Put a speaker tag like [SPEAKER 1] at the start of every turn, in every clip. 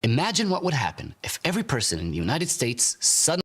[SPEAKER 1] Imagine what would happen if every person in the United States suddenly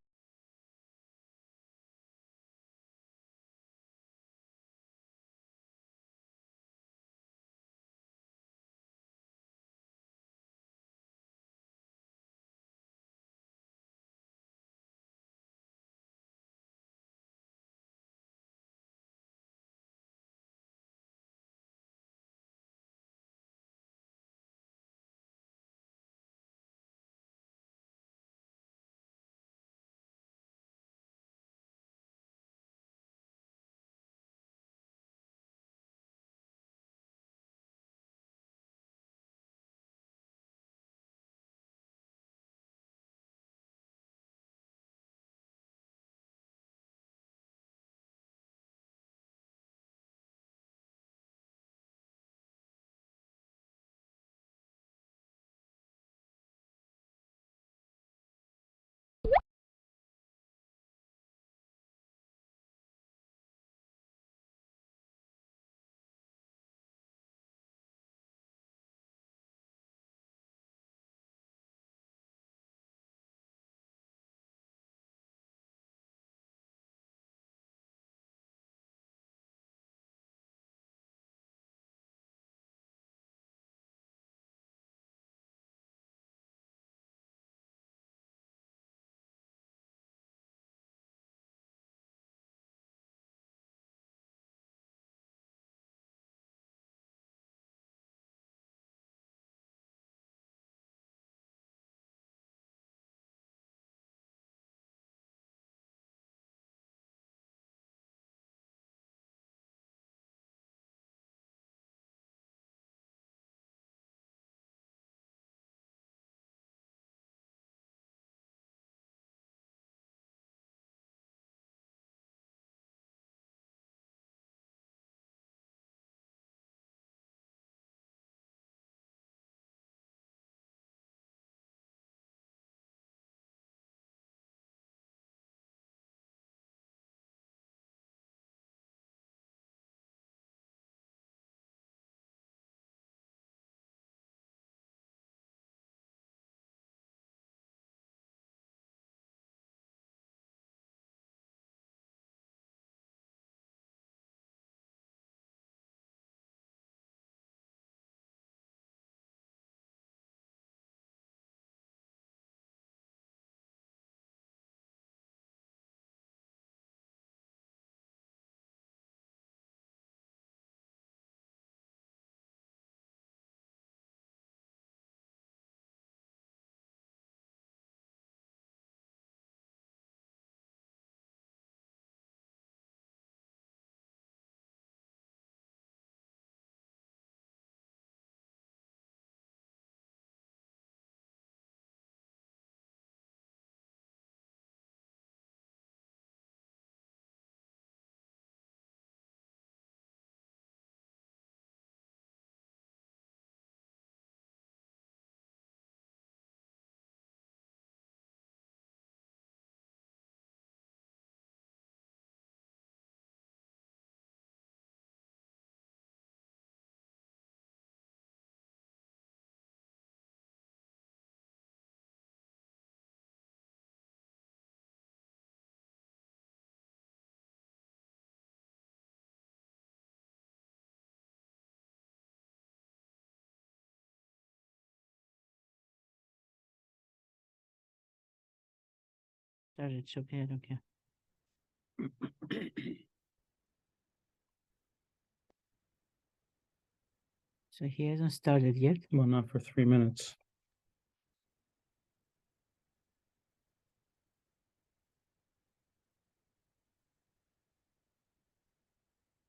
[SPEAKER 2] It's okay, I don't care. So he hasn't started yet.
[SPEAKER 3] Well, not for 3 minutes.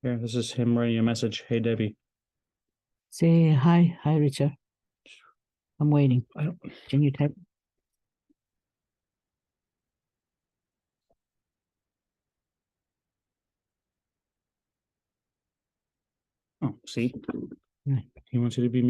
[SPEAKER 3] Yeah, this is him writing a message. Hey, Debbie.
[SPEAKER 2] Say hi, Richard. I'm waiting.
[SPEAKER 3] I don't.
[SPEAKER 2] Can you type?
[SPEAKER 3] Oh, see,
[SPEAKER 2] Right.
[SPEAKER 3] he wants you to be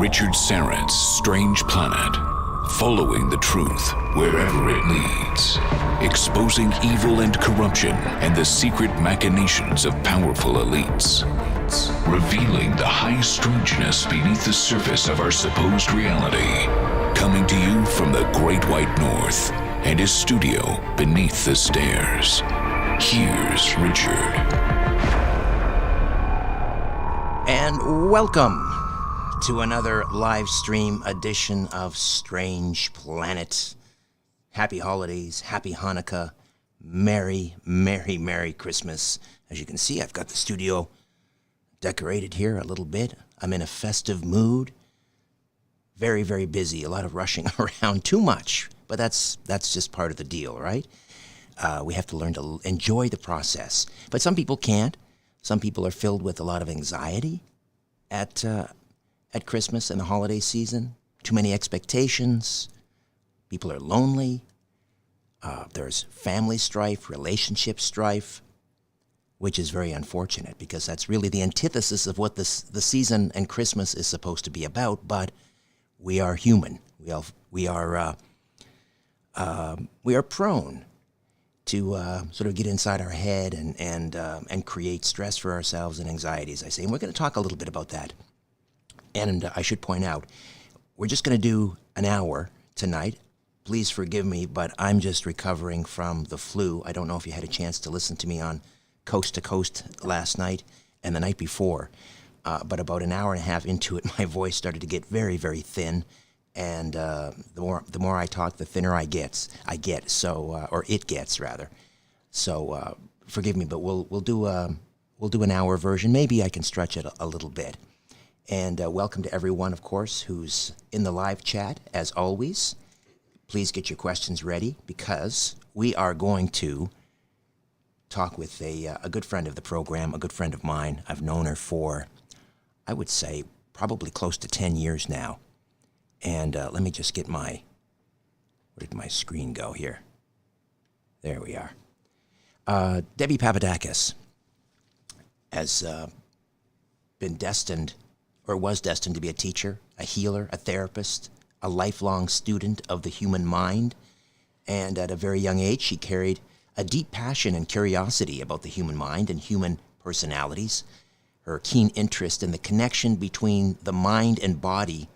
[SPEAKER 4] Richard Syrett's Strange Planet. Following the truth wherever it leads. Exposing evil and corruption and the secret machinations of powerful elites. Revealing the high strangeness beneath the surface of our supposed reality. Coming to you from the Great White North and his studio beneath the stairs. Here's Richard.
[SPEAKER 5] And welcome to another live stream edition of Strange Planet. Happy holidays, happy Hanukkah, Merry, Merry, Merry Christmas. As you can see, I've got the studio decorated here a little bit. I'm in a festive mood. Very, very busy, a lot of rushing around, too much, but that's just part of the deal, right? We have to learn to enjoy the process. But some people can't. Some people are filled with a lot of anxiety at Christmas and the holiday season. Too many expectations. People are lonely. There's family strife, relationship strife, which is very unfortunate because that's really the antithesis of what the season and Christmas is supposed to be about. But we are human. We are prone to sort of get inside our head and create stress for ourselves and anxiety, as I say. And we're going to talk a little bit about that. And I should point out, we're just going to do an hour tonight. Please forgive me, but I'm just recovering from the flu. I don't know if you had a chance to listen to me on Coast to Coast last night and the night before. But about an hour and a half into it, my voice started to get very, very thin. And the more I talk, the thinner I get. So, or it gets rather. So forgive me, but we'll do an hour version. Maybe I can stretch it a little bit. And welcome to everyone, of course, who's in the live chat. As always, please get your questions ready because we are going to talk with a good friend of the program, a good friend of mine. I've known her for, I would say, probably close to 10 years now. And let me just get where did my screen go here? There we are. Debbie Papadakis has been destined, or was destined to be a teacher, a healer, a therapist, a lifelong student of the human mind. And at a very young age, she carried a deep passion and curiosity about the human mind and human personalities. Her keen interest in the connection between the mind and body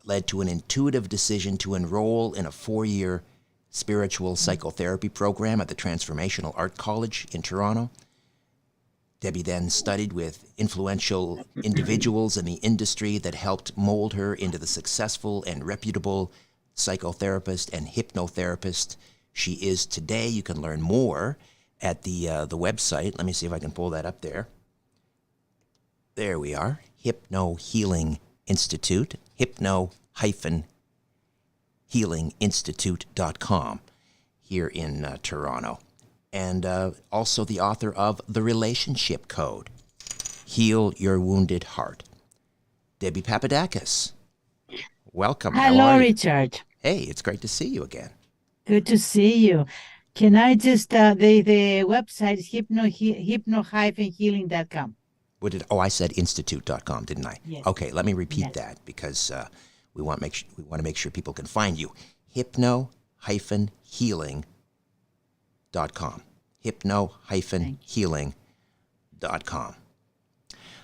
[SPEAKER 5] led to an intuitive decision to enroll in a 4-year spiritual psychotherapy program at the Transformational Art College in Toronto. Debbie then studied with influential individuals in the industry that helped mold her into the successful and reputable psychotherapist and hypnotherapist she is today. You can learn more at the website. Let me see if I can pull that up there. There we are, Hypno Healing Institute, hypno-healinginstitute.com here in Toronto. And also the author of The Relationship Code, Heal Your Wounded Heart. Debbie Papadakis, welcome.
[SPEAKER 2] Hello, Richard.
[SPEAKER 5] Hey, it's great to see you again.
[SPEAKER 2] Good to see you. Can I just, the website is hypno-healing.com.
[SPEAKER 5] I said institute.com, didn't I?
[SPEAKER 2] Yes.
[SPEAKER 5] Okay, let me repeat that because we want to make sure people can find you. Hypno-healing.com. Hypno-healing.com.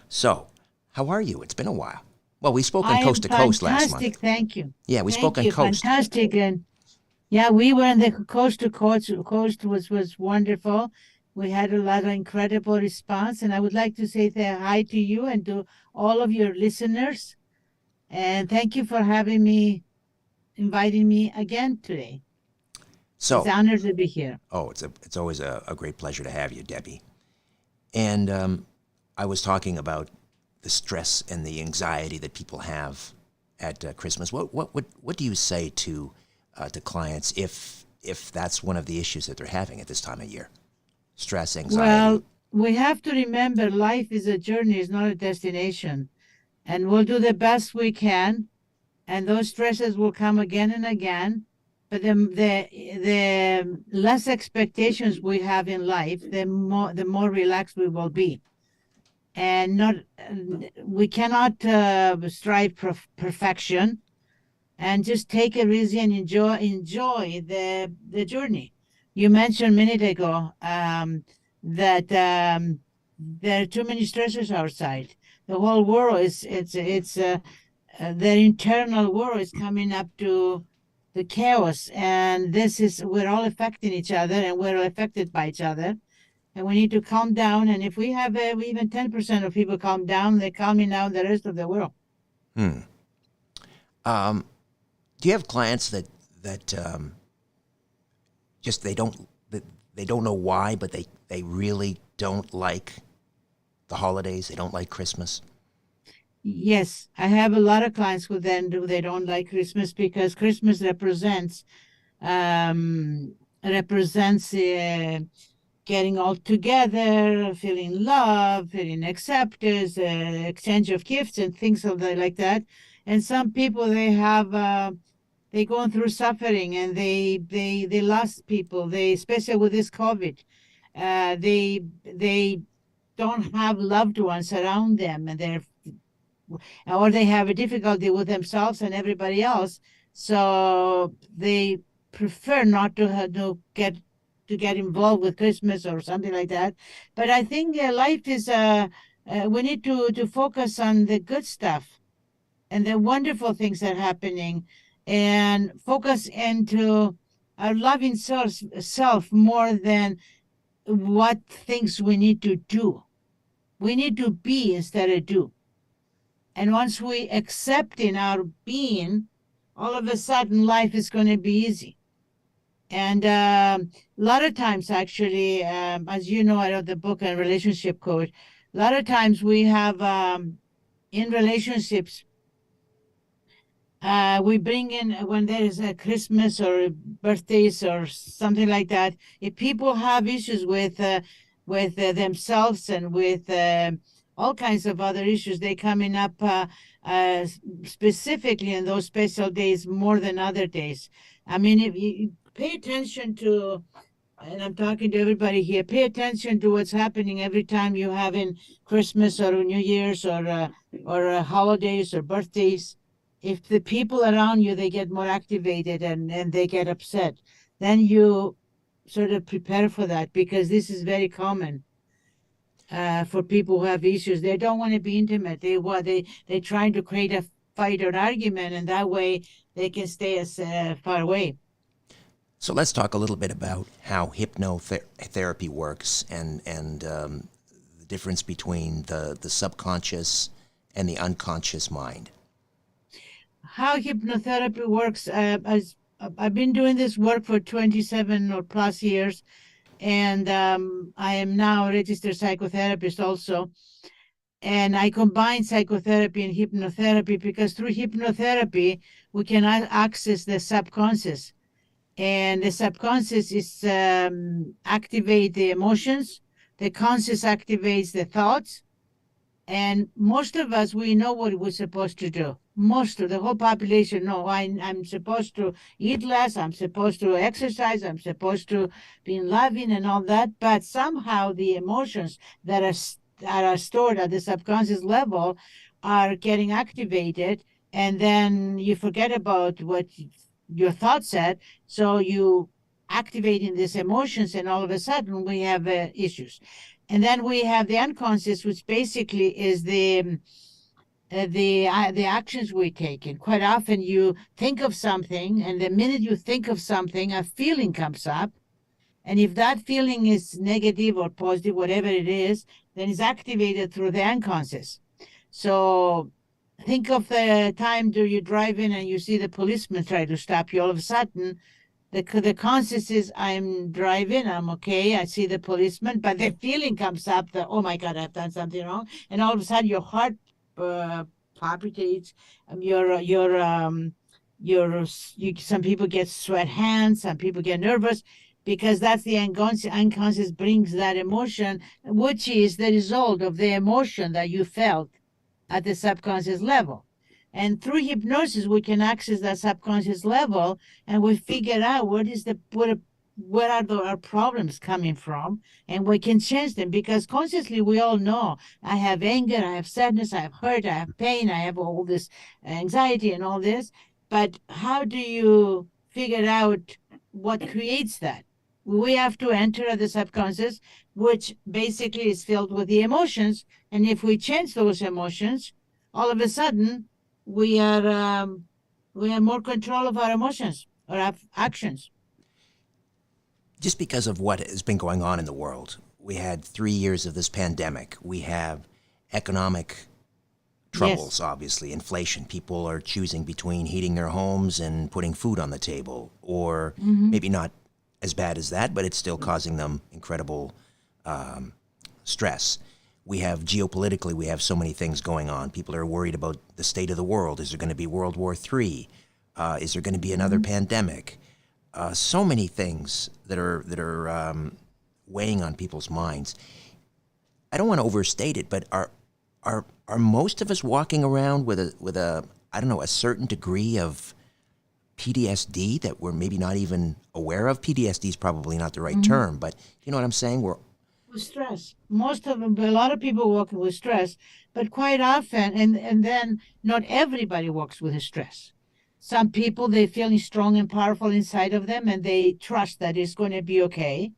[SPEAKER 5] So, how are you? It's been a while. Well, we spoke on Coast to Coast last month.
[SPEAKER 2] Fantastic, thank you.
[SPEAKER 5] Yeah, we spoke on Coast.
[SPEAKER 2] Fantastic, and yeah, we were in the Coast to Coast. Coast was wonderful. We had a lot of incredible response, and I would like to say hi to you and to all of your listeners. And thank you for inviting me again today.
[SPEAKER 5] So,
[SPEAKER 2] it's an honor to be here.
[SPEAKER 5] Oh, it's always a great pleasure to have you, Debbie. And I was talking about the stress and the anxiety that people have at Christmas. What do you say to clients if that's one of the issues that they're having at this time of year? Stress, anxiety.
[SPEAKER 2] Well, we have to remember life is a journey, it's not a destination. And we'll do the best we can. And those stresses will come again and again. But the less expectations we have in life, the more relaxed we will be. and not we cannot strive perfection, and just take it easy and enjoy the journey. You mentioned a minute ago that there are too many stressors outside. The whole world is their internal world is coming up to the chaos, and we're all affecting each other, and we're all affected by each other, and we need to calm down. And if we have even 10% of people calm down, they're calming down the rest of the world.
[SPEAKER 5] Do you have clients that just they don't know why, but they really don't like the holidays? They don't like Christmas?
[SPEAKER 2] Yes, I have a lot of clients who they don't like Christmas because Christmas represents getting all together, feeling love, feeling acceptance, exchange of gifts and things like that. And some people, they going through suffering, and they lost people. Especially with this COVID, they don't have loved ones around them, and or they have a difficulty with themselves and everybody else. So they prefer not to get involved with Christmas or something like that. But I think life is we need to focus on the good stuff and the wonderful things that are happening, and focus into our loving self more than what things we need to do. We need to be instead of do. And once we accept in our being, all of a sudden life is going to be easy. And a lot of times, actually, as you know, I wrote the book on relationship coach. A lot of times we have in relationships, we bring in when there is a Christmas or birthdays or something like that. If people have issues with themselves and with all kinds of other issues, they coming up specifically in those special days more than other days. I mean, if you pay attention to, and I'm talking to everybody here, pay attention to what's happening every time you have in Christmas or New Year's or holidays or birthdays. If the people around you, they get more activated and they get upset, then you sort of prepare for that, because this is very common for people who have issues. They don't want to be intimate. They're trying to create a fight or argument, and that way they can stay as far away.
[SPEAKER 5] So let's talk a little bit about how hypnotherapy works and the difference between the subconscious and the unconscious mind.
[SPEAKER 2] How hypnotherapy works, as I've been doing this work for 27 or plus years, and I am now a registered psychotherapist also. And I combine psychotherapy and hypnotherapy because through hypnotherapy, we can access the subconscious. And the subconscious is activate the emotions. The conscious activates the thoughts. And most of us, we know what we're supposed to do. Most of the whole population know I'm supposed to eat less, I'm supposed to exercise, I'm supposed to be loving and all that. But somehow the emotions that are stored at the subconscious level are getting activated, and then you forget about what your thoughts said. So you activating these emotions, and all of a sudden we have issues. And then we have the unconscious, which basically is the actions we take. And quite often you think of something, and the minute you think of something, a feeling comes up. And if that feeling is negative or positive, whatever it is, then it's activated through the unconscious. So think of the time you're driving and you see the policeman try to stop you. All of a sudden, the conscious is, I'm driving, I'm okay, I see the policeman, but the feeling comes up that, oh my God, I've done something wrong. And all of a sudden your heart palpitates. Some people get sweat hands, some people get nervous, because that's the unconscious brings that emotion, which is the result of the emotion that you felt at the subconscious level. And through hypnosis, we can access that subconscious level, and we figure out what where are our problems coming from, and we can change them, because consciously we all know I have anger, I have sadness, I have hurt, I have pain, I have all this anxiety and all this. But how do you figure out what creates that? We have to enter the subconscious, which basically is filled with the emotions. And if we change those emotions, all of a sudden we are more control of our emotions or our actions.
[SPEAKER 5] Just because of what has been going on in the world, we had 3 years of this pandemic. We have economic troubles, obviously, inflation. People are choosing between heating their homes and putting food on the table, or maybe not as bad as that, but it's still causing them incredible stress. We have geopolitically, we have so many things going on. People are worried about the state of the world. Is there going to be World War III? Is there going to be another pandemic? So many things that are weighing on people's minds. I don't want to overstate it, but are most of us walking around with a I don't know, a certain degree of PTSD that we're maybe not even aware of? PTSD is probably not the right term, but you know what I'm saying? We're
[SPEAKER 2] with stress. Most of them, a lot of people walk with stress, but quite often, and then not everybody walks with stress. Some people, they feel strong and powerful inside of them, and they trust that it's going to be okay.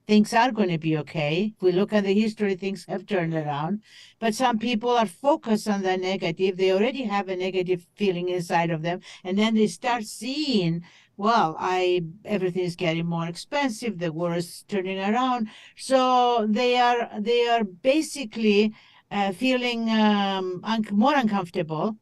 [SPEAKER 2] Things are going to be okay. If we look at the history, things have turned around. But some people are focused on the negative. They already have a negative feeling inside of them. And then they start seeing, well, everything is getting more expensive. The war is turning around. So they are basically feeling more uncomfortable.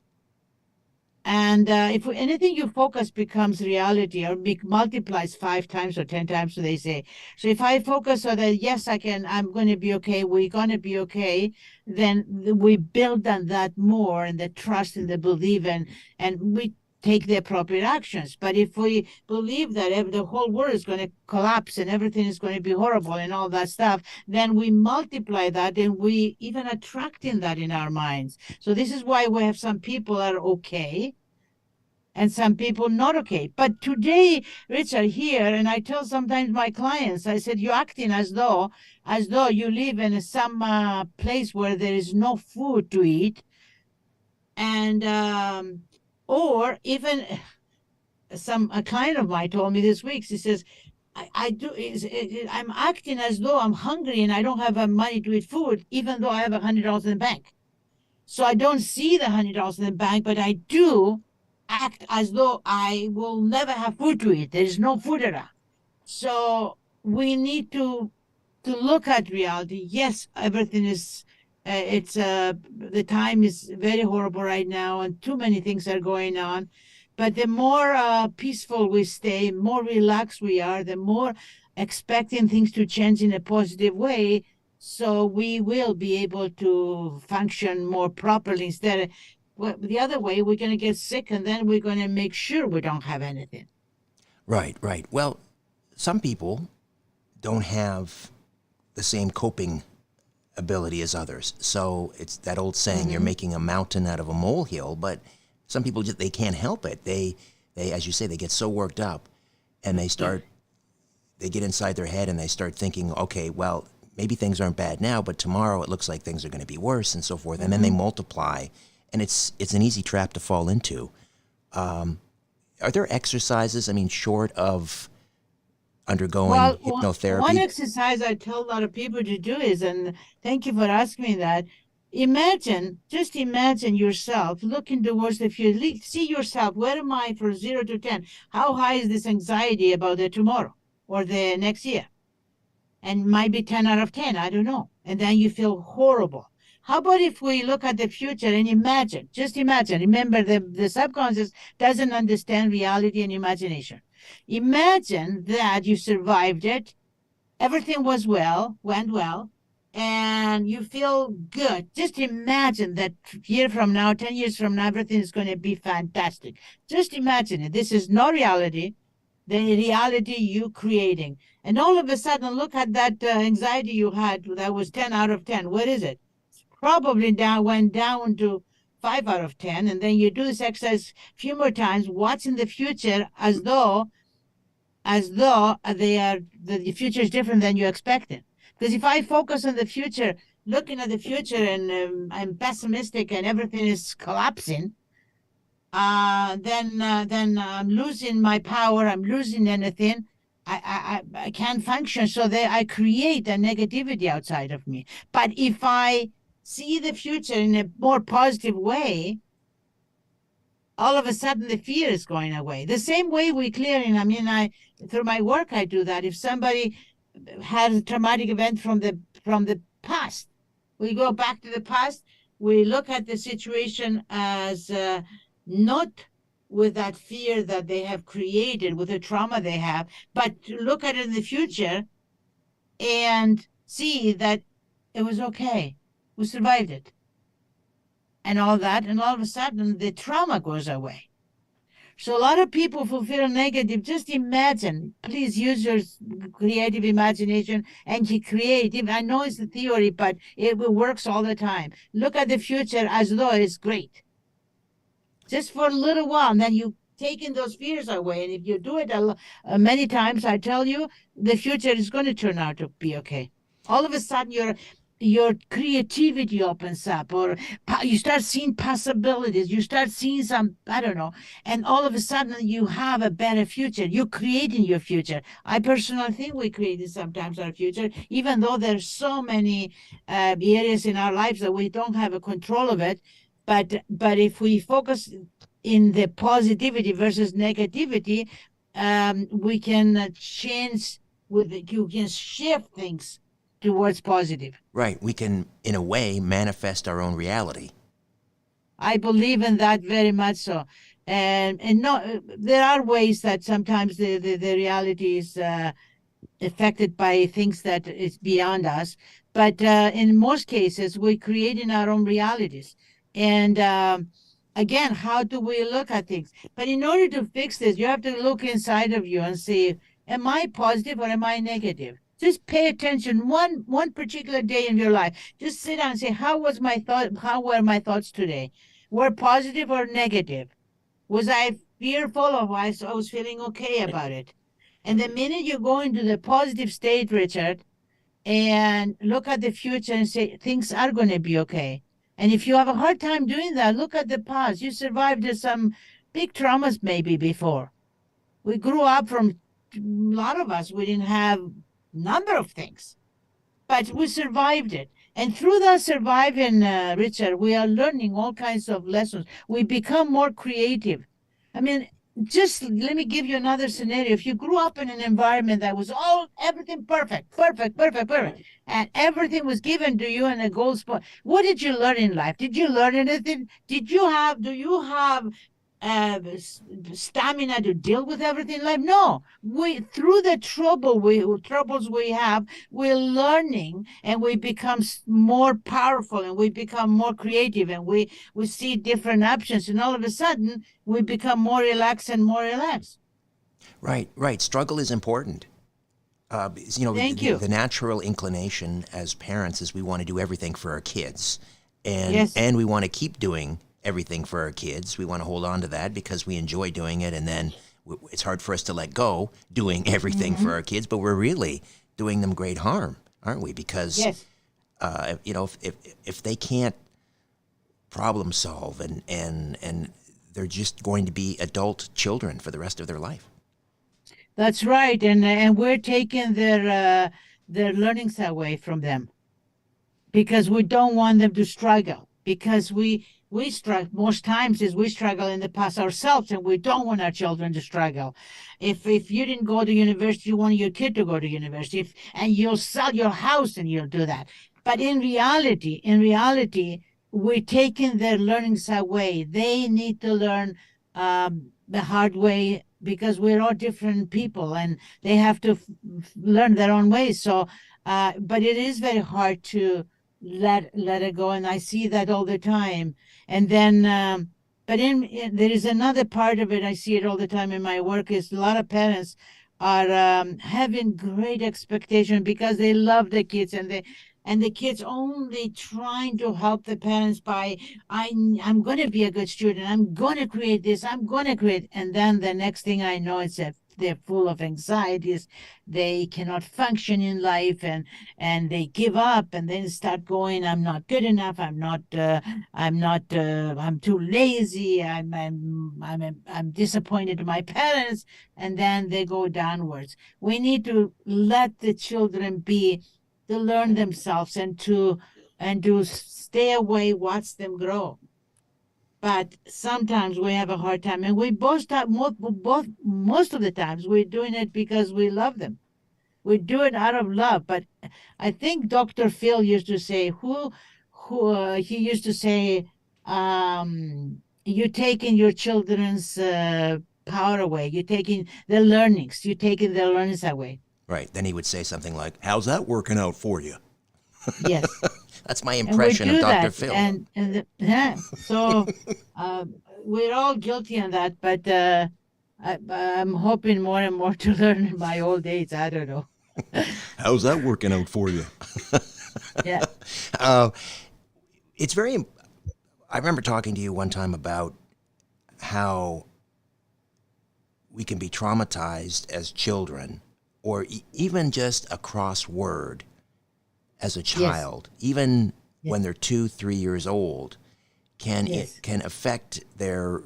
[SPEAKER 2] And if anything you focus becomes reality, or multiplies 5 times or 10 times, so they say. So if I focus on that, yes, I'm going to be okay, we're going to be okay, then we build on that more, and the trust and the belief, and we take the appropriate actions. But if we believe that the whole world is going to collapse and everything is going to be horrible and all that stuff, then we multiply that, and we even attracting that in our minds. So this is why we have some people are okay and some people not okay. But today, Richard, here, and I tell sometimes my clients, I said, you're acting as though you live in some place where there is no food to eat, and or even a client of mine told me this week, she says, I'm acting as though I'm hungry and I don't have money to eat food, even though I have $100 in the bank. So I don't see the $100 in the bank, but I do act as though I will never have food to eat. There is no food around. So we need to look at reality. Yes, everything is the time is very horrible right now, and too many things are going on. But the more peaceful we stay, more relaxed we are, the more expecting things to change in a positive way, so we will be able to function more properly. Instead of the other way, we're going to get sick, and then we're going to make sure we don't have anything.
[SPEAKER 5] Right. Well, some people don't have the same coping ability as others. So it's that old saying, you're making a mountain out of a molehill, but some people just, they can't help it. They, as you say, they get so worked up, and they get inside their head and they start thinking, okay, well, maybe things aren't bad now, but tomorrow it looks like things are going to be worse, and so forth. And then they multiply, and it's an easy trap to fall into. Are there exercises, short of undergoing hypnotherapy?
[SPEAKER 2] One exercise I tell a lot of people to do is, and thank you for asking me that, just imagine yourself looking towards the future. See yourself, where am I from 0 to 10? How high is this anxiety about the tomorrow or the next year? And might be 10 out of 10, I don't know. And then you feel horrible. How about if we look at the future and imagine, just imagine. Remember, the subconscious doesn't understand reality and imagination. Imagine that you survived it, everything went well, and you feel good. Just imagine that year from now, 10 years from now, everything is going to be fantastic. Just imagine it. This is no reality. The reality you creating. And all of a sudden, look at that anxiety you had that was 10 out of 10. What is it? It's probably went down to 5 out of 10. And then you do this exercise a few more times, watching the future as though as though the future is different than you expected. Because if I focus on the future, looking at the future, and I'm pessimistic and everything is collapsing, then I'm losing my power. I'm losing anything. I can't function. So I create a negativity outside of me. But if I see the future in a more positive way, all of a sudden the fear is going away. The same way we clearing. I mean, through my work I do that. If somebody has a traumatic event from the past, we go back to the past. We look at the situation as not with that fear that they have created, with the trauma they have, but to look at it in the future and see that it was okay. We survived it. And all that, and all of a sudden the trauma goes away. So a lot of people who feel negative, just imagine, please use your creative imagination and you create. I know it's a theory, but it works all the time. Look at the future as though it's great. Just for a little while, and then you taking those fears away. And if you do it many times, I tell you, the future is going to turn out to be okay. All of a sudden, your creativity opens up, or you start seeing possibilities. You start seeing some, I don't know, and all of a sudden you have a better future. You're creating your future. I personally think we created sometimes our future, even though there's so many areas in our lives that we don't have a control of it. But if we focus in the positivity versus negativity, we can change you can shift things towards positive.
[SPEAKER 5] Right. We can, in a way, manifest our own reality.
[SPEAKER 2] I believe in that very much so. And no, there are ways that sometimes the reality is affected by things that is beyond us. But in most cases, we're creating our own realities. And again, how do we look at things? But in order to fix this, you have to look inside of you and see, am I positive or am I negative? Just pay attention one particular day in your life. Just sit down and say, how were my thoughts today? Were positive or negative? Was I fearful, or I was feeling okay about it? And the minute you go into the positive state, Richard, and look at the future and say, things are going to be okay. And if you have a hard time doing that, look at the past. You survived some big traumas maybe before. We grew up from, a lot of us, we didn't have number of things, but we survived it. And through that surviving, Richard, we are learning all kinds of lessons. We become more creative. I mean, just let me give you another scenario. If you grew up in an environment that was everything perfect, and everything was given to you in a gold spot, what did you learn in life? Did you learn anything? Do you have stamina to deal with everything in life? No. Through the troubles we have, we're learning, and we become more powerful, and we become more creative, and we see different options, and all of a sudden we become more relaxed and more relaxed.
[SPEAKER 5] Right. Struggle is important.
[SPEAKER 2] Thank you.
[SPEAKER 5] The natural inclination as parents is we want to do everything for our kids, and
[SPEAKER 2] Yes.
[SPEAKER 5] and we want to keep doing everything for our kids. We want to hold on to that because we enjoy doing it, and then it's hard for us to let go doing everything for our kids, but we're really doing them great harm, aren't we? Because
[SPEAKER 2] Yes.
[SPEAKER 5] If they can't problem solve, and they're just going to be adult children for the rest of their life.
[SPEAKER 2] That's right, and we're taking their learnings away from them because we don't want them to struggle. Because we struggle most times we struggle in the past ourselves, and we don't want our children to struggle. If you didn't go to university, you want your kid to go to university, and you'll sell your house and you'll do that. But in reality, we're taking their learnings away. They need to learn the hard way, because we're all different people, and they have to learn their own ways. So, but it is very hard to let it go, and I see that all the time. And then, but there is another part of it. I see it all the time in my work. Is a lot of parents are having great expectation because they love the kids, and the kids only trying to help the parents by, I'm going to be a good student. I'm going to create this. I'm going to create. And then the next thing I know, it's a they're full of anxieties, they cannot function in life, and they give up and then start going, I'm not good enough, I'm too lazy, I'm disappointed in my parents, and then they go downwards. We need to let the children be, to learn themselves, and to stay away, watch them grow. But sometimes we have a hard time, and we most of the times we're doing it because we love them. We do it out of love. But I think Dr. Phil used to say, he used to say, you're taking your children's power away. You're taking their learnings. You're taking their learnings away.
[SPEAKER 5] Right. Then he would say something like, "How's that working out for you?"
[SPEAKER 2] Yes.
[SPEAKER 5] That's my
[SPEAKER 2] And we
[SPEAKER 5] impression
[SPEAKER 2] do
[SPEAKER 5] of Dr.
[SPEAKER 2] that,
[SPEAKER 5] Phil.
[SPEAKER 2] So we're all guilty on that, but I'm hoping more and more to learn in my old age. I don't know.
[SPEAKER 5] How's that working out for you?
[SPEAKER 2] Yeah.
[SPEAKER 5] It's very. I remember talking to you one time about how we can be traumatized as children, or even just a crossword as a child, even when they're 2-3 years old, can affect their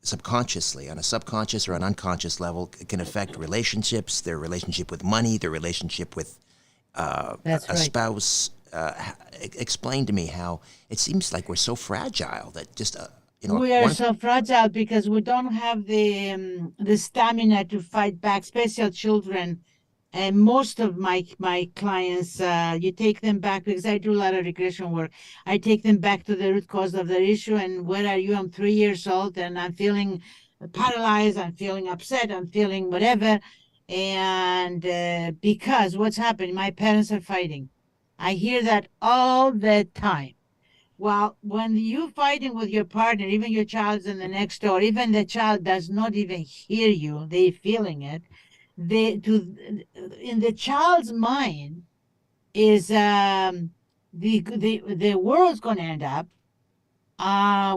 [SPEAKER 5] subconsciously, on a subconscious or an unconscious level. It can affect relationships, their relationship with money, their relationship with a spouse. Explain to me how it seems like we're so fragile that just
[SPEAKER 2] we are so fragile because we don't have the stamina to fight back, especially children. And most of my clients, you take them back, because I do a lot of regression work. I take them back to the root cause of their issue. And where are you? I'm 3 years old and I'm feeling paralyzed. I'm feeling upset. I'm feeling whatever. And because what's happening, my parents are fighting. I hear that all the time. Well, when you're fighting with your partner, even your child's in the next door, even the child does not even hear you, they're feeling it. In the child's mind is the world's going to end up.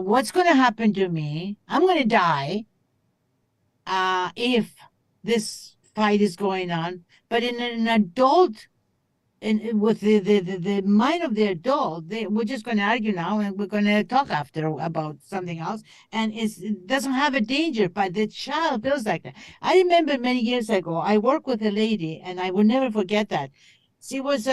[SPEAKER 2] What's going to happen to me? I'm going to die if this fight is going on. But in an adult, with the mind of the adult, we're just going to argue now, and we're going to talk after about something else, and it doesn't have a danger, but the child feels like that. I remember many years ago, I worked with a lady, and I will never forget that. She was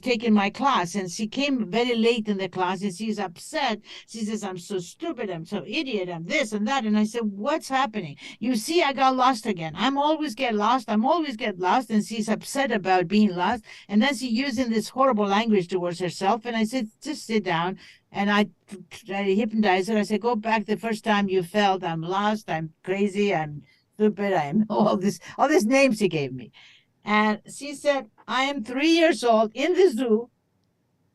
[SPEAKER 2] taking my class, and she came very late in the class, and she's upset. She says, I'm so stupid, I'm so idiot, I'm this and that. And I said, what's happening? You see, I got lost again. I'm always get lost. And she's upset about being lost. And then she's using this horrible language towards herself. And I said, just sit down. And I hypnotized her. I said, go back the first time you felt I'm lost, I'm crazy, I'm stupid, I'm all these names she gave me. And she said, I am 3 years old in the zoo.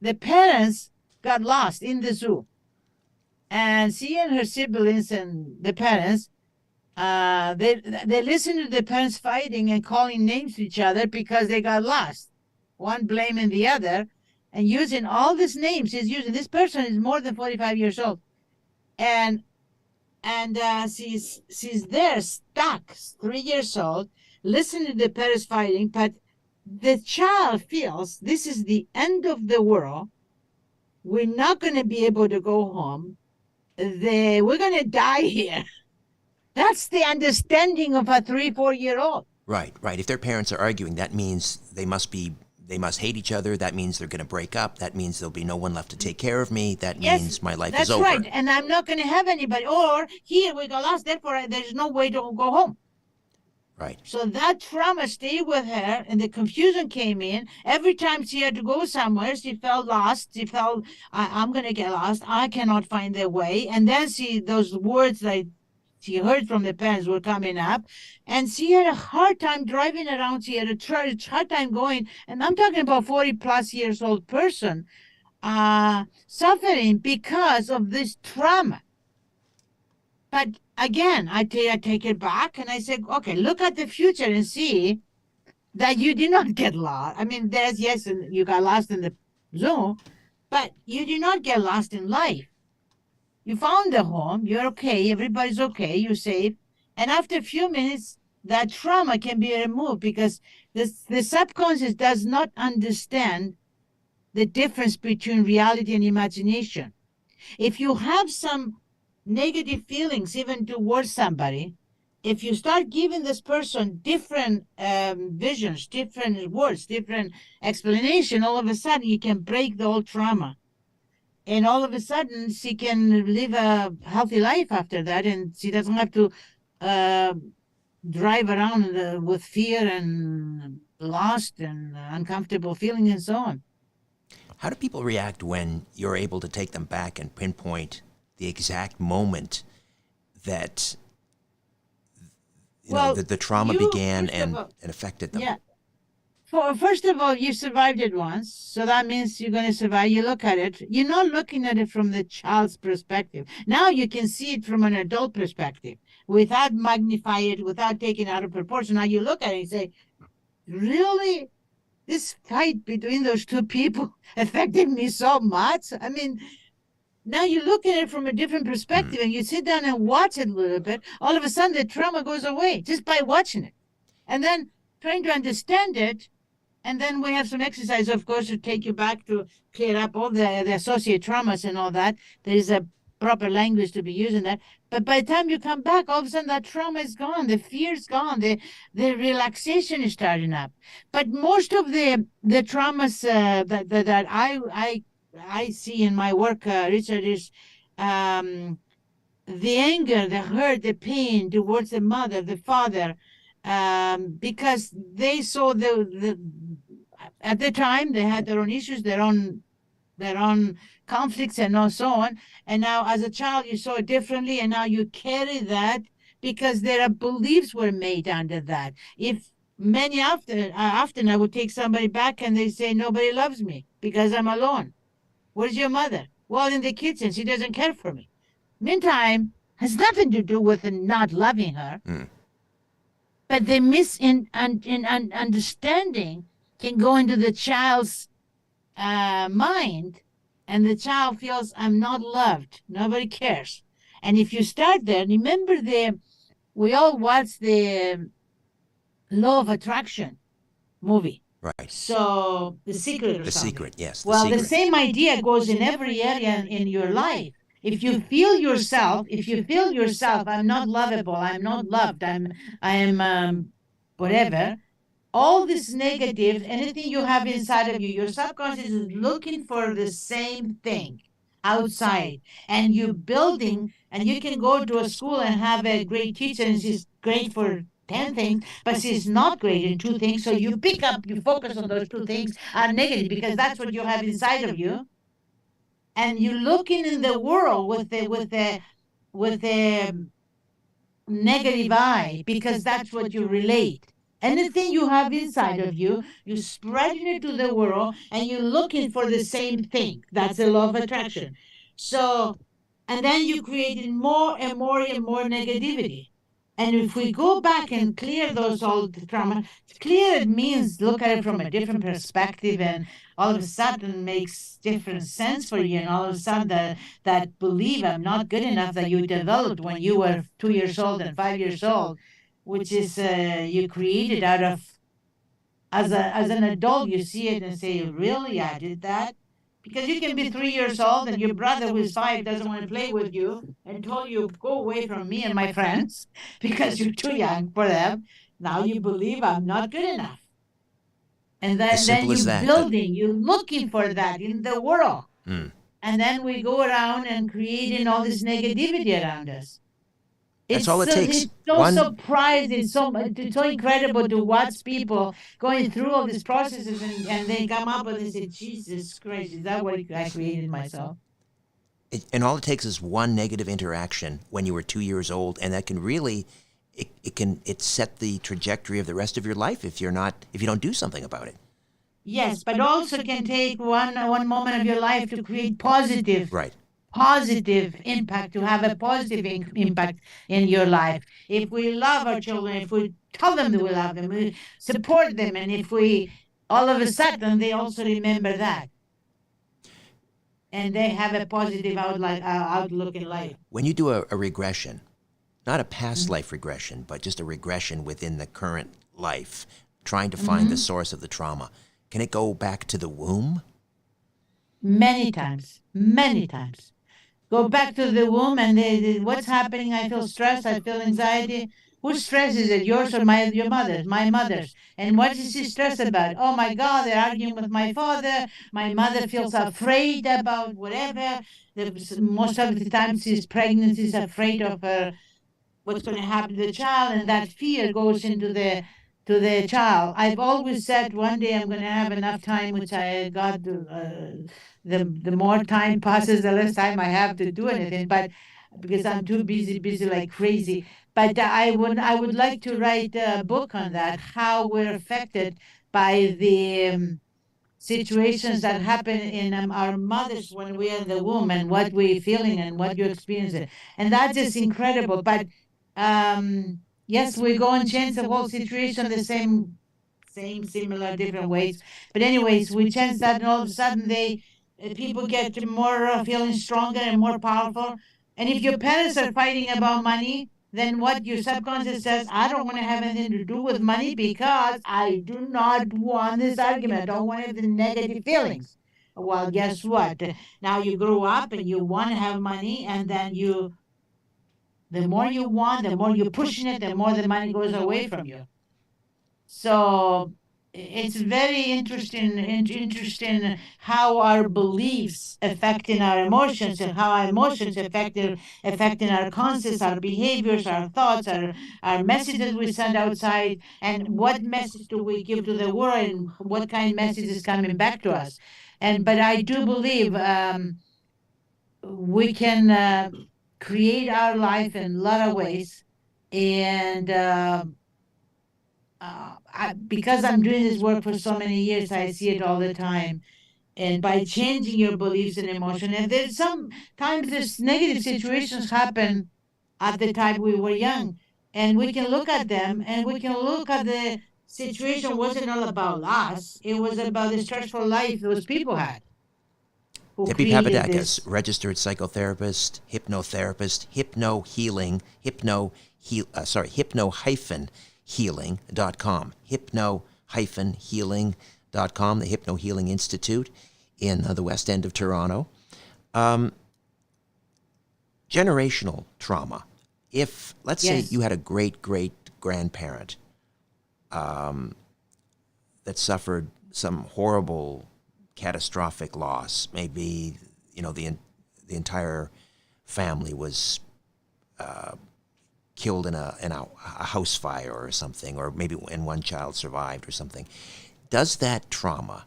[SPEAKER 2] The parents got lost in the zoo. And she and her siblings and the parents, they listened to the parents fighting and calling names to each other because they got lost. One blaming the other and using all these names. This person is more than 45 years old. And she's there stuck, 3 years old, listening to the parents fighting, but the child feels this is the end of the world. We're not going to be able to go home. We're going to die here. That's the understanding of a 3-4 year old.
[SPEAKER 5] Right. If their parents are arguing, that means they must hate each other. That means they're going to break up. That means there'll be no one left to take care of me. That means my life is over.
[SPEAKER 2] That's right. And I'm not going to have anybody. Or here we got lost, therefore there's no way to go home.
[SPEAKER 5] Right.
[SPEAKER 2] So that trauma stayed with her, and the confusion came in. Every time she had to go somewhere, she felt lost. She felt, I'm going to get lost. I cannot find the way. And then those words that she heard from the parents were coming up, and she had a hard time driving around. She had a hard time going. And I'm talking about 40+ years old person suffering because of this trauma. But again, I take it back and I say, okay, look at the future and see that you did not get lost. I mean, you got lost in the zoo, but you did not get lost in life. You found the home, you're okay, everybody's okay, you're safe. And after a few minutes, that trauma can be removed because the subconscious does not understand the difference between reality and imagination. If you have some negative feelings even towards somebody, if you start giving this person different visions, different words, different explanation, all of a sudden you can break the whole trauma. And all of a sudden she can live a healthy life after that, and she doesn't have to drive around with fear and lost and uncomfortable feeling and so on.
[SPEAKER 5] How do people react when you're able to take them back and pinpoint the exact moment that the trauma began and affected them?
[SPEAKER 2] Yeah. First of all, you survived it once, so that means you're going to survive. You look at it. You're not looking at it from the child's perspective. Now you can see it from an adult perspective without magnifying it, without taking it out of proportion. Now you look at it and say, really? This fight between those two people affected me so much? I mean, now you look at it from a different perspective and you sit down and watch it a little bit. All of a sudden, the trauma goes away just by watching it. And then trying to understand it. And then we have some exercise, of course, to take you back to clear up all the associated traumas and all that. There is a proper language to be used in that. But by the time you come back, all of a sudden that trauma is gone, the fear is gone, the relaxation is starting up. But most of the traumas that I see in my work, Richard, is the anger, the hurt, the pain towards the mother, the father, because they saw at the time they had their own issues, their own conflicts and so on. And now as a child you saw it differently, and now you carry that because their beliefs were made under that. If many often I would take somebody back and they say, nobody loves me because I'm alone. Where's your mother? Well, in the kitchen. She doesn't care for me. Meantime, has nothing to do with not loving her. But the misunderstanding can go into the child's mind, and the child feels, I'm not loved. Nobody cares. And if you start there, remember we all watched the Law of Attraction movie.
[SPEAKER 5] Right.
[SPEAKER 2] So The Secret or
[SPEAKER 5] The
[SPEAKER 2] something.
[SPEAKER 5] Secret, yes.
[SPEAKER 2] The same idea goes in every area in your life. If you feel yourself, I'm not lovable, I'm not loved, I'm whatever, all this negative, anything you have inside of you, your subconscious is looking for the same thing outside. And you're building, and you can go to a school and have a great teacher, and she's great for 10 things, but she's not great in 2 things. So you focus on those 2 things are negative because that's what you have inside of you. And you're looking in the world with a negative eye because that's what you relate. Anything you have inside of you, you're spreading it to the world, and you're looking for the same thing. That's the law of attraction. So, and then you create more and more and more negativity. And if we go back and clear those old trauma, clear it means look at it from a different perspective, and all of a sudden makes different sense for you. And all of a sudden that belief I'm not good enough that you developed when you were 2 years old and 5 years old, which is you created out of, as an adult, you see it and say, really, I did that? Because you can be 3 years old and your brother who is 5 doesn't want to play with you and told you, go away from me and my friends because you're too young for them. Now you believe I'm not good enough. And then you're building, you're looking for that in the world. And then we go around and creating all this negativity around us.
[SPEAKER 5] That's all it takes.
[SPEAKER 2] It's so surprised. It's so incredible to watch people going through all these processes and they come up and they say, Jesus Christ, is that what I created myself?
[SPEAKER 5] And all it takes is one negative interaction when you were 2 years old, and that can really, it set the trajectory of the rest of your life if you don't do something about it.
[SPEAKER 2] Yes, but also can take one moment of your life to create positive.
[SPEAKER 5] Right.
[SPEAKER 2] Positive impact, to have a positive impact in your life. If we love our children, if we tell them that we love them, we support them, and if we, all of a sudden, they also remember that. And they have a positive outlook in life.
[SPEAKER 5] When you do a regression, not a past life regression, but just a regression within the current life, trying to find the source of the trauma. Can it go back to the womb?
[SPEAKER 2] Many times, many times. Go back to the womb and what's happening? I feel stress. I feel anxiety. Whose stress is it? Yours or your mother's? My mother's. And what is she stressed about? Oh my God, they're arguing with my father. My mother feels afraid about whatever. Most of the time, she's pregnant. She's afraid of her what's going to happen to the child, and that fear goes into the child. I've always said one day I'm going to have enough time, which I got. The more time passes, the less time I have to do anything. But because I'm too busy like crazy. But I would like to write a book on that, how we're affected by the situations that happen in our mothers when we're in the womb, and what we're feeling and what you're experiencing. And that's just incredible. But yes, we go and change the whole situation the same, similar, different ways. But anyways, we change that, and all of a sudden people get more feeling stronger and more powerful. And if your parents are fighting about money, then what your subconscious says, I don't want to have anything to do with money because I do not want this argument. I don't want the negative feelings. Well, guess what? Now you grow up and you want to have money, and then the more you want, the more you're pushing it, the more the money goes away from you. So it's very interesting how our beliefs affecting our emotions, and how our emotions affecting our conscious, our behaviors, our thoughts, our messages we send outside, and what message do we give to the world, and what kind of message is coming back to us. But I do believe we can create our life in a lot of ways, and because I'm doing this work for so many years, I see it all the time. And by changing your beliefs and emotion, and there's negative situations happen at the time we were young, and we can look at them, and we can look at the situation wasn't all about us. It was about the stressful life those people had.
[SPEAKER 5] Debbie Papadakis, registered psychotherapist, hypnotherapist, hypno-healing.com, hypno-healing.com, the Hypno Healing Institute in the West End of Toronto. Generational trauma. If, let's say you had a great-great-grandparent that suffered some horrible catastrophic loss, maybe, the entire family was killed in a house fire or something, or maybe one child survived or something. Does that trauma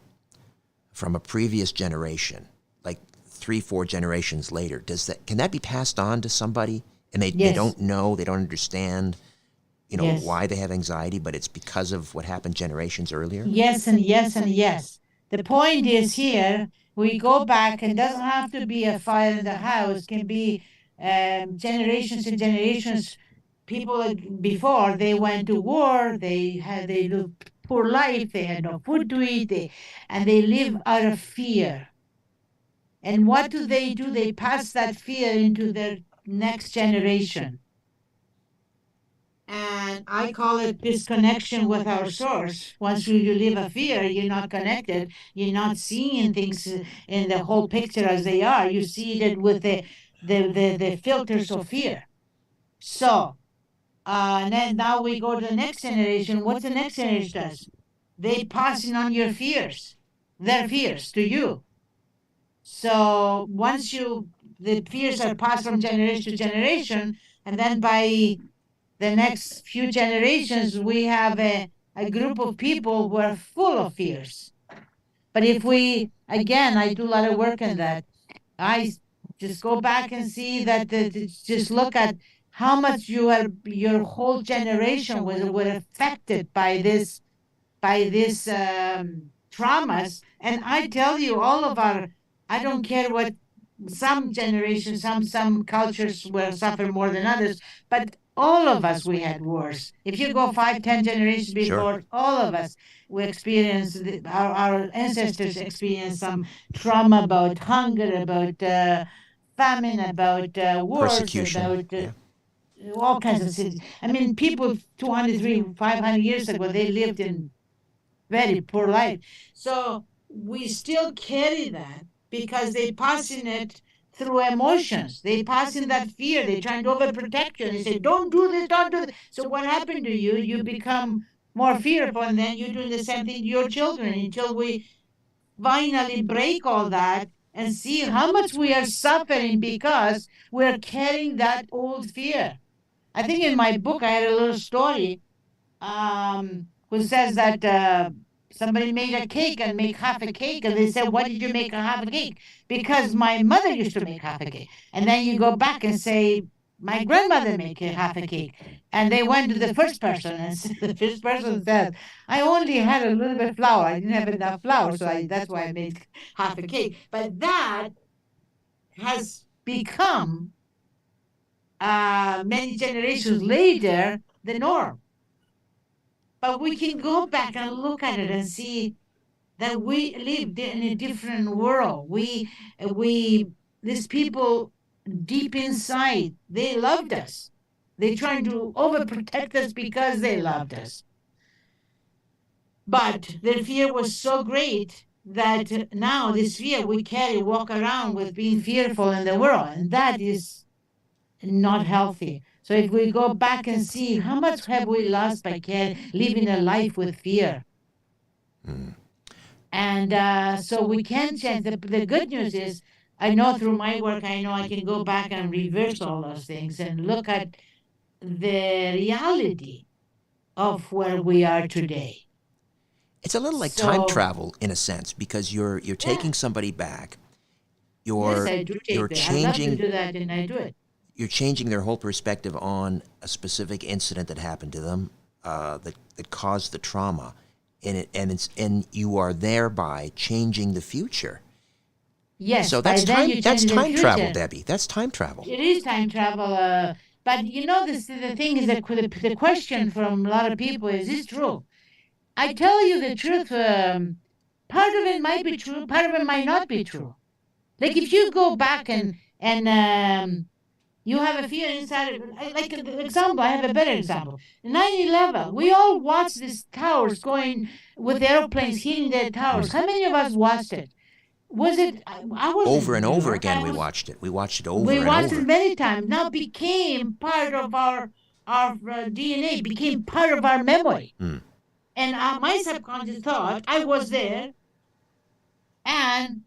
[SPEAKER 5] from a previous generation, like 3-4 generations later, can that be passed on to somebody, and they don't know, they don't understand, why they have anxiety, but it's because of what happened generations earlier?
[SPEAKER 2] Yes, and yes, and yes. The point is here, we go back, and doesn't have to be a fire in the house, can be generations and generations. People before, they went to war, they lived poor life, they had no food to eat, and they live out of fear. And what do? They pass that fear into their next generation. And I call it disconnection with our source. Once you live a fear, you're not connected. You're not seeing things in the whole picture as they are. You see it with the filters of fear. So, and then now we go to the next generation. What the next generation does? They passing on your fears, their fears to you. So once the fears are passed from generation to generation, and then by the next few generations, we have a group of people who are full of fears. But if I do a lot of work on that. I just go back and see that, just look at how much your whole generation were affected by this traumas. And I tell you, I don't care what some generations, some cultures will suffer more than others, but all of us, we had wars. If you go 5-10 generations before, all of us, we experienced, our ancestors experienced some trauma about hunger, about famine, about wars,
[SPEAKER 5] persecution.
[SPEAKER 2] about all kinds of cities. I mean, people 200, 300, 500 years ago, they lived in very poor life. So we still carry that because they passing it through emotions. They passing that fear. They trying to overprotect you. And they say, don't do this, don't do this. So what happened to you? You become more fearful, and then you're doing the same thing to your children until we finally break all that and see how much we are suffering because we're carrying that old fear. I think in my book I had a little story who says that somebody made a cake and make half a cake, and they said, "Why did you make a half a cake?" Because my mother used to make half a cake, and then you go back and say, "My grandmother made a half a cake," and they went to the first person, and the first person said, "I only had a little bit of flour. I didn't have enough flour, so that's why I made half a cake." But that has become many generations later the norm. But we can go back and look at it and see that we lived in a different world. These people deep inside, they loved us. They tried to overprotect us because they loved us. But their fear was so great that now this fear we carry, walk around with being fearful in the world, and that is not healthy. So if we go back and see how much have we lost by living a life with fear. And so we can change. The good news is, I know through my work, I know I can go back and reverse all those things and look at the reality of where we are today.
[SPEAKER 5] It's a little like time
[SPEAKER 2] So-
[SPEAKER 5] travel in a sense, because you're taking somebody back. You're
[SPEAKER 2] Yes, I do take
[SPEAKER 5] you're
[SPEAKER 2] that. I love to
[SPEAKER 5] changing
[SPEAKER 2] do that, and I do it.
[SPEAKER 5] you're changing their whole perspective on a specific incident that happened to them that caused the trauma, and you are thereby changing the future.
[SPEAKER 2] Yes.
[SPEAKER 5] So
[SPEAKER 2] by
[SPEAKER 5] that's
[SPEAKER 2] then
[SPEAKER 5] time.
[SPEAKER 2] you
[SPEAKER 5] That's
[SPEAKER 2] change the
[SPEAKER 5] time travel,
[SPEAKER 2] future.
[SPEAKER 5] Debbie. That's time travel.
[SPEAKER 2] It is time travel. But the thing is that the question from a lot of people is this true? I tell you the truth. Part of it might be true. Part of it might not be true. Like if you go back and you have a fear inside of like an example, I have a better example. 9/11, we all watched these towers going with airplanes hitting the towers. How many of us watched it? Was it? I was
[SPEAKER 5] Over and
[SPEAKER 2] in New
[SPEAKER 5] over
[SPEAKER 2] York.
[SPEAKER 5] again,
[SPEAKER 2] I
[SPEAKER 5] we
[SPEAKER 2] was-
[SPEAKER 5] watched it. We watched it over
[SPEAKER 2] we
[SPEAKER 5] and
[SPEAKER 2] watched
[SPEAKER 5] over.
[SPEAKER 2] it many times. Now became part of our DNA. Became part of our memory.
[SPEAKER 5] Mm.
[SPEAKER 2] And my subconscious thought I was there, and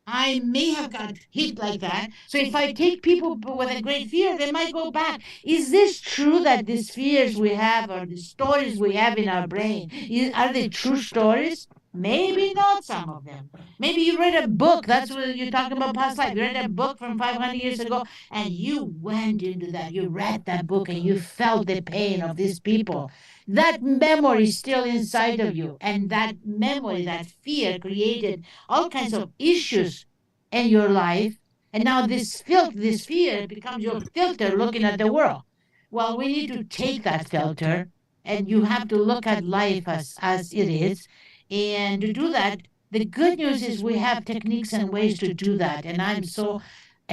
[SPEAKER 2] I may have got hit like that. So if I take people with a great fear, they might go back. Is this true that these fears we have or the stories we have in our brain, are they true stories? Maybe not some of them. Maybe you read a book. That's what you're talking about past life. You read a book from 500 years ago and you went into that. You read that book and you felt the pain of these people. That memory is still inside of you. And that memory, that fear created all kinds of issues in your life. And now this fear becomes your filter looking at the world. Well, we need to take that filter and you have to look at life as it is. And to do that, the good news is we have techniques and ways to do that. And I'm so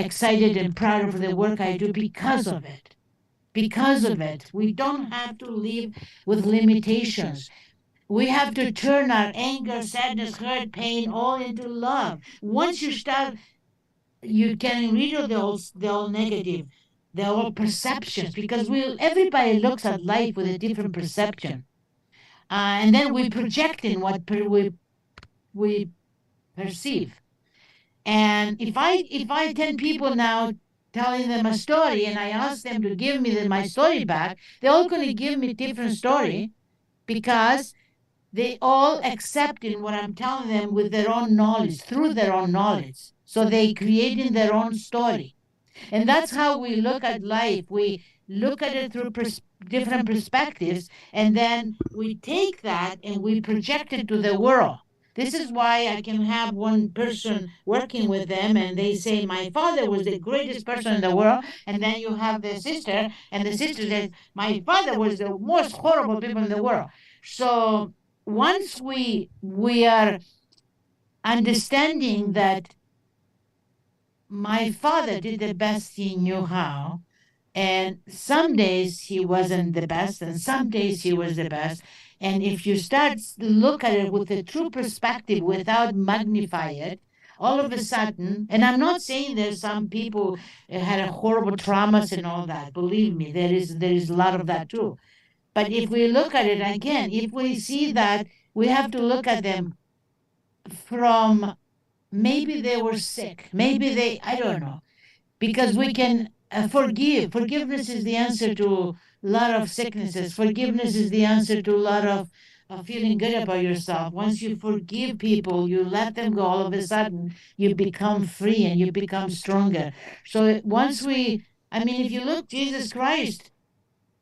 [SPEAKER 2] excited and proud of the work I do because of it. Because of it. We don't have to live with limitations. We have to turn our anger, sadness, hurt, pain all into love. Once you start, you can rid of the all negative, the all perceptions, because everybody looks at life with a different perception. And then we project in what we perceive. And if I 10 people now telling them a story and I ask them to give me my story back, they're all going to give me different story because they all accepting what I'm telling them with their own knowledge, through their own knowledge. So they creating their own story. And that's how we look at life. We look at it through different perspectives, and then we take that and we project it to the world. This is why I can have one person working with them and they say, my father was the greatest person in the world. And then you have the sister, and the sister says, my father was the most horrible people in the world. So once we are understanding that my father did the best he knew how, And some days he wasn't the best, and some days he was the best. And if you start look at it with a true perspective without magnify it, all of a sudden, and I'm not saying there's some people had a horrible traumas and all that. Believe me, there is a lot of that too. But if we look at it again, if we see that, we have to look at them from maybe they were sick, maybe they, I don't know, because we can forgive. Forgiveness is the answer to a lot of sicknesses. Forgiveness is the answer to a lot of feeling good about yourself. Once you forgive people, you let them go, all of a sudden you become free and you become stronger. So once we, I mean, if you look, Jesus Christ,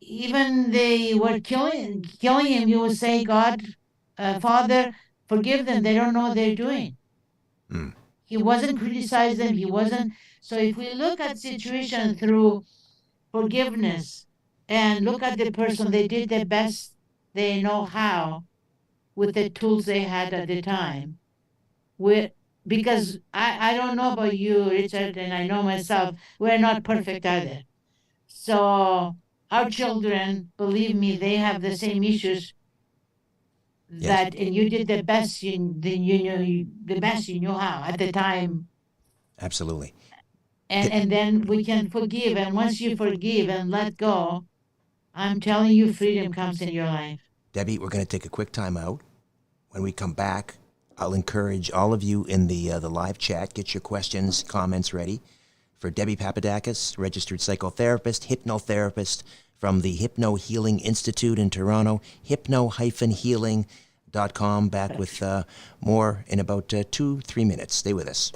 [SPEAKER 2] even they were killing him, you will say, God, Father, forgive them. They don't know what they're doing.
[SPEAKER 5] Mm.
[SPEAKER 2] He wasn't criticizing them. He wasn't. So if we look at situation through forgiveness and look at the person, they did the best they know how with the tools they had at the time. We, because I don't know about you, Richard, and I know myself, we're not perfect either. So our children, believe me, they have the same issues
[SPEAKER 5] Yes.
[SPEAKER 2] that, and you did the best the best you knew how at the time.
[SPEAKER 5] Absolutely.
[SPEAKER 2] And then we can forgive. And once you forgive and let go, I'm telling you, freedom comes in your life.
[SPEAKER 5] Debbie, we're going to take a quick time out. When we come back, I'll encourage all of you in the live chat, get your questions, comments ready for Debbie Papadakis, registered psychotherapist, hypnotherapist from the Hypno Healing Institute in Toronto, hypno-healing.com. Back with more in about 2-3 minutes. Stay with us.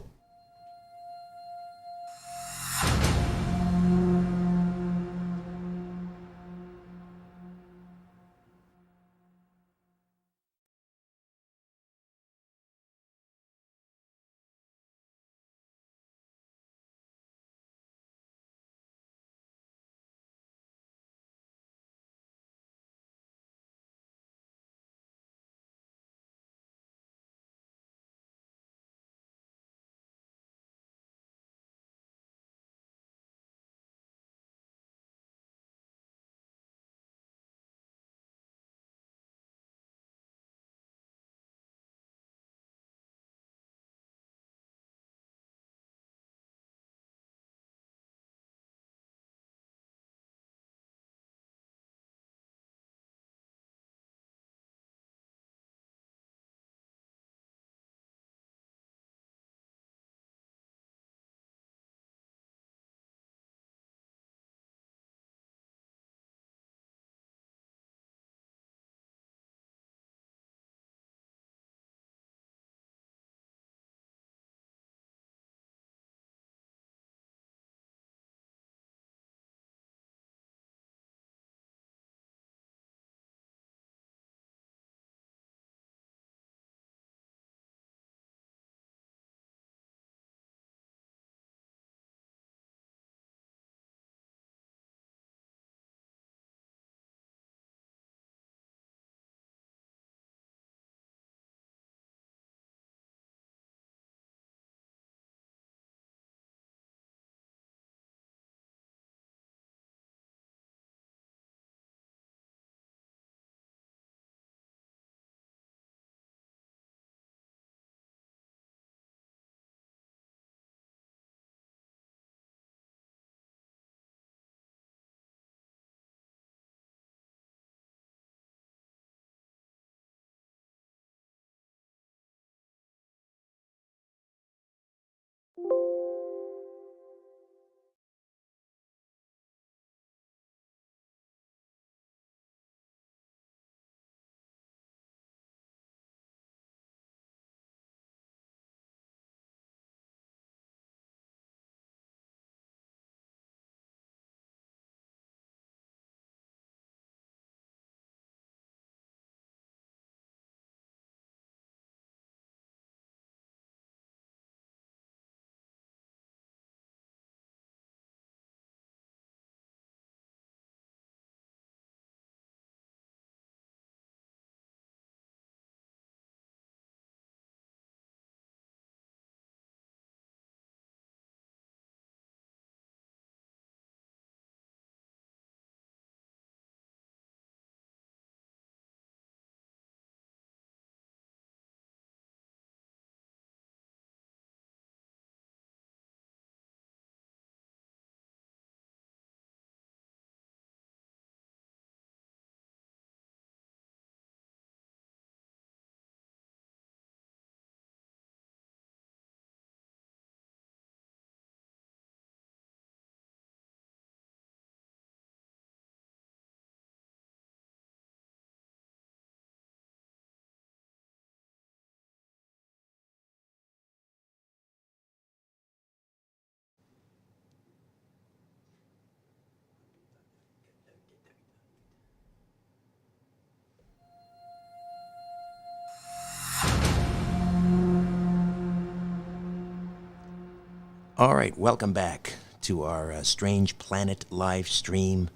[SPEAKER 5] All right, welcome back to our Strange Planet live stream,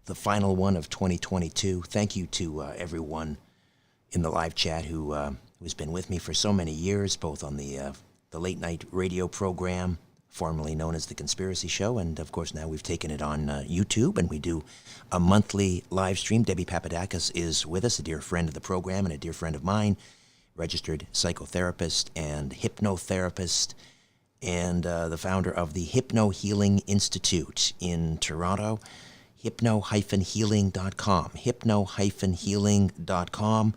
[SPEAKER 5] the final one of 2022. Thank you to everyone in the live chat who's been with me for so many years, both on the late night radio program, formerly known as The Conspiracy Show, and of course now we've taken it on YouTube, and we do a monthly live stream. Debbie Papadakis is with us, a dear friend of the program and a dear friend of mine, registered psychotherapist and hypnotherapist, and the founder of the Hypno Healing Institute in Toronto, hypno-healing.com, hypno-healing.com.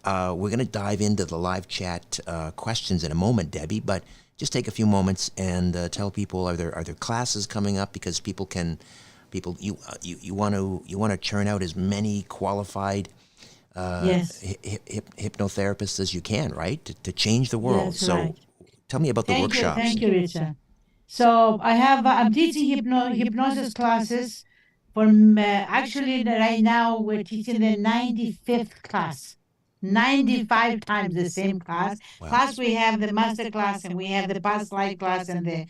[SPEAKER 5] We're going to dive into the live chat questions in a moment, Debbie, but just take a few moments and tell people, are there classes coming up? Because you want to churn out as many qualified
[SPEAKER 2] Yes.
[SPEAKER 5] hypnotherapists as you can, right? To change the world.
[SPEAKER 2] That's
[SPEAKER 5] So
[SPEAKER 2] right.
[SPEAKER 5] tell me about the workshops.
[SPEAKER 2] Thank you, Richard. So I'm teaching hypnosis classes actually right now we're teaching the 95th class. 95 times the same class.
[SPEAKER 5] Wow.
[SPEAKER 2] Plus we have the master class and we have the past life class and the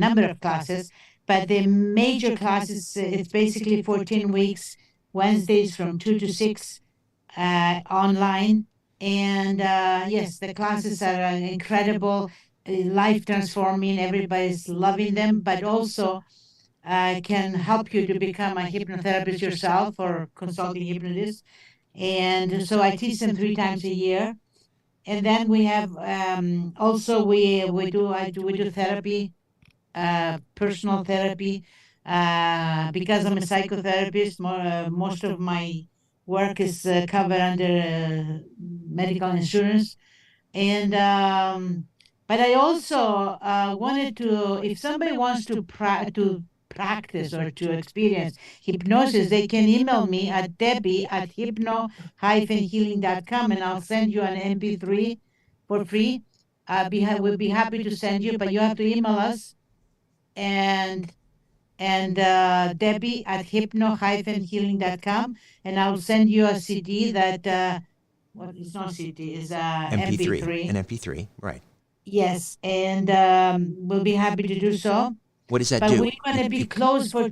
[SPEAKER 2] number of classes. But the major classes, it's basically 14 weeks, Wednesdays from 2 to 6 online. And yes, the classes are incredible, life transforming. Everybody's loving them, but also can help you to become a hypnotherapist yourself or consulting hypnotist. And so I teach them 3 times a year. And then we have also we do therapy, personal therapy, because I'm a psychotherapist. Most of my work is covered under medical insurance, and but I also wanted to, if somebody wants to practice or to experience hypnosis, they can email me at debbie@hypno-healing.com, and I'll send you an MP3 for free. We'll be happy to send you, but you have to email us and debbie@hypno-healing.com, and I'll send you a CD that it's not CD, is MP3.
[SPEAKER 5] An MP3, right.
[SPEAKER 2] Yes, and we'll be happy to do so.
[SPEAKER 5] What does that
[SPEAKER 2] But
[SPEAKER 5] do?
[SPEAKER 2] we're going to be closed for